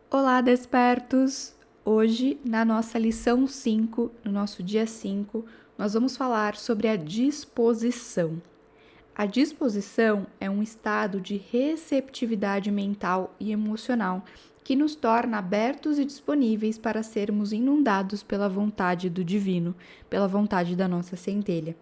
Olá, despertos! Hoje, na nossa lição 5, no nosso dia 5, nós vamos falar sobre a disposição. A disposição é um estado de receptividade mental e emocional que nos torna abertos e disponíveis para sermos inundados pela vontade do divino, pela vontade da nossa centelha.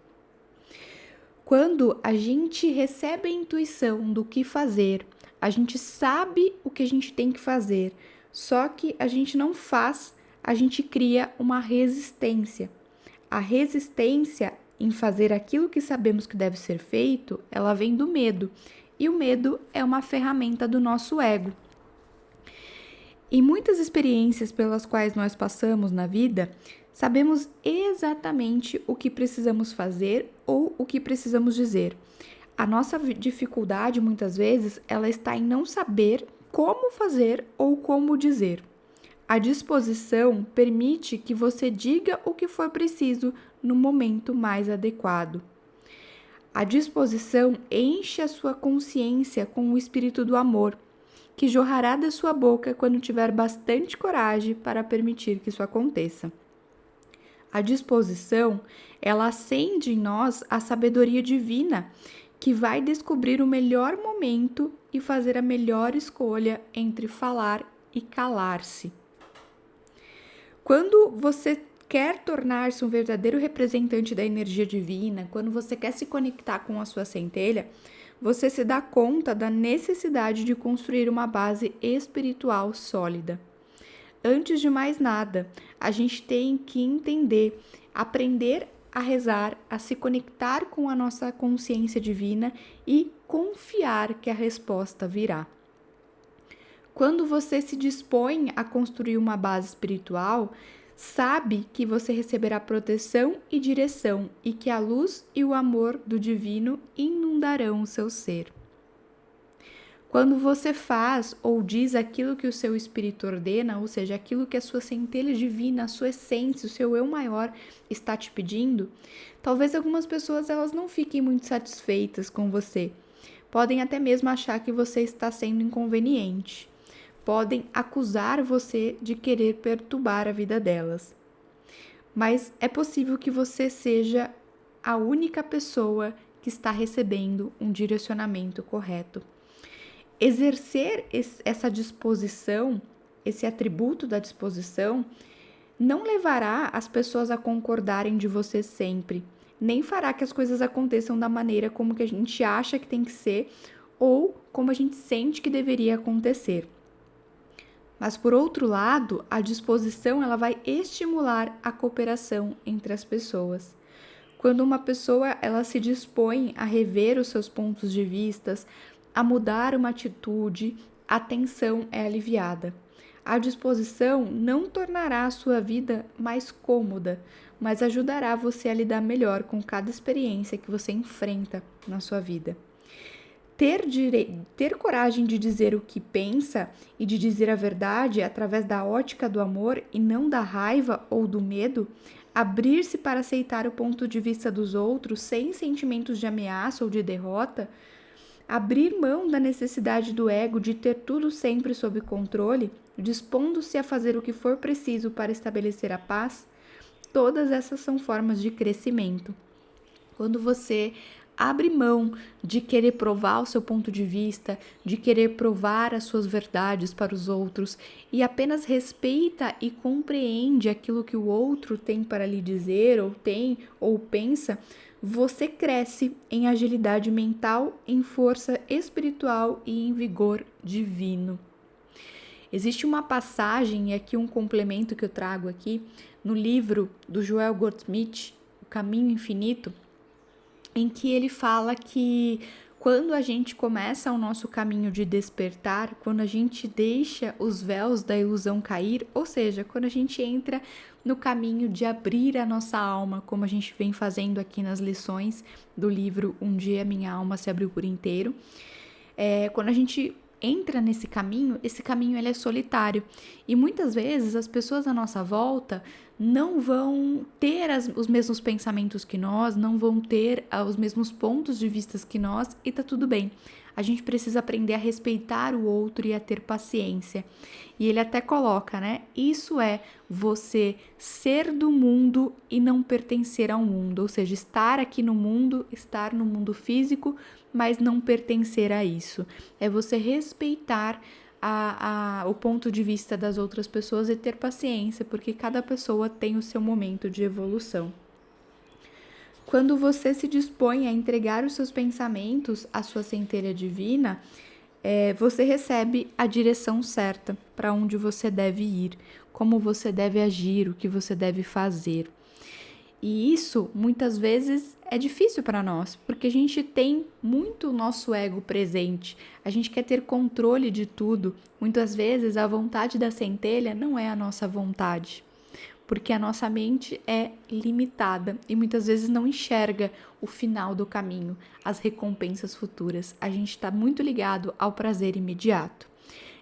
Quando a gente recebe a intuição do que fazer, a gente sabe o que a gente tem que fazer, só que a gente não faz, a gente cria uma resistência. A resistência em fazer aquilo que sabemos que deve ser feito, ela vem do medo. E o medo é uma ferramenta do nosso ego. Em muitas experiências pelas quais nós passamos na vida, sabemos exatamente o que precisamos fazer ou o que precisamos dizer. A nossa dificuldade, muitas vezes, ela está em não saber como fazer ou como dizer. A disposição permite que você diga o que for preciso no momento mais adequado. A disposição enche a sua consciência com o espírito do amor, que jorrará da sua boca quando tiver bastante coragem para permitir que isso aconteça. A disposição, ela acende em nós a sabedoria divina, que vai descobrir o melhor momento e fazer a melhor escolha entre falar e calar-se. Quando você quer tornar-se um verdadeiro representante da energia divina, quando você quer se conectar com a sua centelha, você se dá conta da necessidade de construir uma base espiritual sólida. Antes de mais nada, a gente tem que entender, aprender a rezar, a se conectar com a nossa consciência divina e confiar que a resposta virá. Quando você se dispõe a construir uma base espiritual, sabe que você receberá proteção e direção e que a luz e o amor do divino inundarão o seu ser. Quando você faz ou diz aquilo que o seu espírito ordena, ou seja, aquilo que a sua centelha divina, a sua essência, o seu eu maior está te pedindo, talvez algumas pessoas elas não fiquem muito satisfeitas com você. Podem até mesmo achar que você está sendo inconveniente. Podem acusar você de querer perturbar a vida delas. Mas é possível que você seja a única pessoa que está recebendo um direcionamento correto. Exercer essa disposição, esse atributo da disposição, não levará as pessoas a concordarem de você sempre, nem fará que as coisas aconteçam da maneira como que a gente acha que tem que ser ou como a gente sente que deveria acontecer. Mas, por outro lado, a disposição ela vai estimular a cooperação entre as pessoas. Quando uma pessoa ela se dispõe a rever os seus pontos de vista, a mudar uma atitude, a tensão é aliviada. A disposição não tornará a sua vida mais cômoda, mas ajudará você a lidar melhor com cada experiência que você enfrenta na sua vida. Ter coragem de dizer o que pensa e de dizer a verdade através da ótica do amor e não da raiva ou do medo, abrir-se para aceitar o ponto de vista dos outros sem sentimentos de ameaça ou de derrota, abrir mão da necessidade do ego de ter tudo sempre sob controle, dispondo-se a fazer o que for preciso para estabelecer a paz, todas essas são formas de crescimento. Quando você abre mão de querer provar o seu ponto de vista, de querer provar as suas verdades para os outros e apenas respeita e compreende aquilo que o outro tem para lhe dizer ou tem ou pensa, você cresce em agilidade mental, em força espiritual e em vigor divino. Existe uma passagem, e aqui um complemento que eu trago aqui, no livro do Joel Goldsmith, O Caminho Infinito, em que ele fala que quando a gente começa o nosso caminho de despertar, quando a gente deixa os véus da ilusão cair, ou seja, quando a gente entra no caminho de abrir a nossa alma, como a gente vem fazendo aqui nas lições do livro Um Dia Minha Alma Se Abriu por Inteiro, quando a gente entra esse caminho ele é solitário. E muitas vezes as pessoas à nossa volta não vão ter os mesmos pensamentos que nós, não vão ter os mesmos pontos de vista que nós, e tá tudo bem. A gente precisa aprender a respeitar o outro e a ter paciência. E ele até coloca, né? Isso é você ser do mundo e não pertencer ao mundo. Ou seja, estar aqui no mundo, estar no mundo físico, mas não pertencer a isso. É você respeitar o ponto de vista das outras pessoas e ter paciência, porque cada pessoa tem o seu momento de evolução. Quando você se dispõe a entregar os seus pensamentos à sua centelha divina, você recebe a direção certa para onde você deve ir, como você deve agir, o que você deve fazer. E isso, muitas vezes, é difícil para nós, porque a gente tem muito o nosso ego presente, a gente quer ter controle de tudo. Muitas vezes, a vontade da centelha não é a nossa vontade, porque a nossa mente é limitada e muitas vezes não enxerga o final do caminho, as recompensas futuras. A gente está muito ligado ao prazer imediato.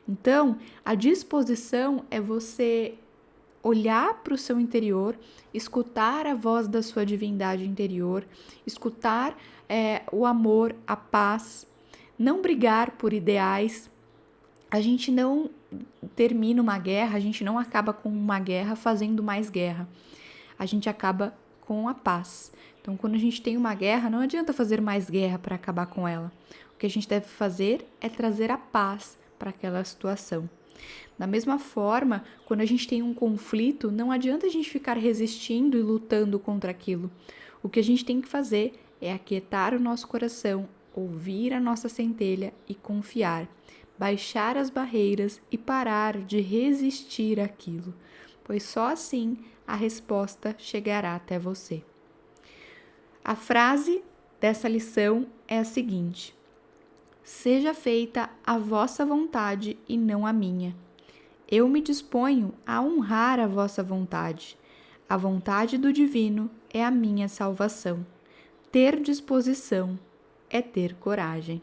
Então, a disposição é você olhar para o seu interior, escutar a voz da sua divindade interior, escutar o amor, a paz, não brigar por ideais. A gente não termina uma guerra, a gente não acaba com uma guerra fazendo mais guerra. A gente acaba com a paz. Então, quando a gente tem uma guerra, não adianta fazer mais guerra para acabar com ela. O que a gente deve fazer é trazer a paz para aquela situação. Da mesma forma, quando a gente tem um conflito, não adianta a gente ficar resistindo e lutando contra aquilo. O que a gente tem que fazer é aquietar o nosso coração, ouvir a nossa centelha e confiar, baixar as barreiras e parar de resistir àquilo, pois só assim a resposta chegará até você. A frase dessa lição é a seguinte: seja feita a vossa vontade e não a minha. Eu me disponho a honrar a vossa vontade. A vontade do divino é a minha salvação. Ter disposição é ter coragem.